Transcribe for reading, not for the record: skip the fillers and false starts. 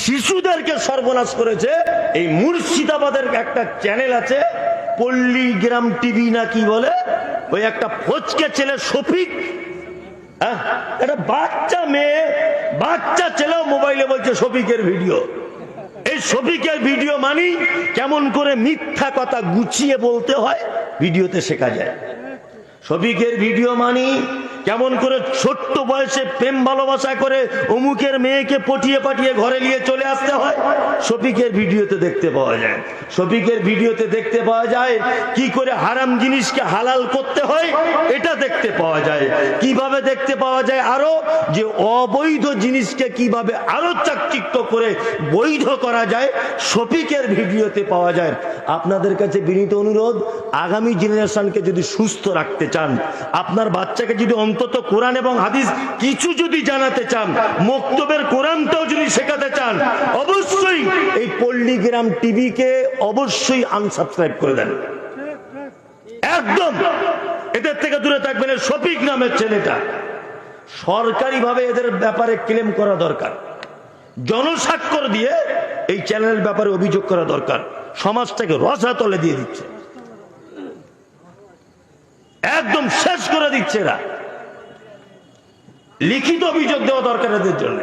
শিশুদেরকে সর্বনাশ করেছে। এই মুর্শিদাবাদের একটা চ্যানেল আছে পল্লীগ্রাম টিভি না কি বলে, ওই একটা ফচকে ছেলে শফিক, একটা বাচ্চা মেয়ে বাচ্চা ছেলেও মোবাইলে বলছে শফিকের ভিডিও। এই শফিকের ভিডিও মানি কেমন করে মিথ্যা কথা গুছিয়ে বলতে হয় ভিডিওতে শেখা যায়। শফিকের ভিডিও মানি কেমন করে ছোট্ট বয়সে প্রেম ভালোবাসা করে অমুকের মেয়েকে পটিয়ে পাঠিয়ে ঘরে নিয়ে চলে আসতে হয়, শফিকের ভিডিওতে দেখতে পাওয়া যায়। শফিকের ভিডিওতে দেখতে পাওয়া যায় কি করে হারাম জিনিসকে হালাল করতে হয়, এটা দেখতে পাওয়া যায়। কিভাবে দেখতে পাওয়া যায় আরো, যে অবৈধ জিনিসকে কিভাবে আরো চাকচিক্য করে বৈধ করা যায়, শফিকের ভিডিওতে পাওয়া যায়। আপনাদের কাছে বিনীত অনুরোধ, আগামী জেনারেশনকে যদি সুস্থ রাখতে চান, আপনার বাচ্চাকে যদি অন্তত কোরআন এবং হাদিস কিছু যদি জানাতে চান, মক্তবের কোরআনটাও যদি শেখাতে চান, অবশ্যই এই পল্লীগ্রাম টিভিকে অবশ্যই আনসাবস্ক্রাইব করে দেন। একদম এদের থেকে দূরে থাকবেন। শফিক নামের ছেলেটা সরকারি ভাবে এদের ব্যাপারে ক্লেম করা দরকার, জনস্বাক্ষর দিয়ে এই চ্যানেলের ব্যাপারে অভিযোগ করা দরকার। সমাজটাকে রসাতলে দিয়ে দিচ্ছে, একদম শেষ করে দিচ্ছে এরা। লিখিত অভিযোগ দেওয়া দরকার এদের জন্য।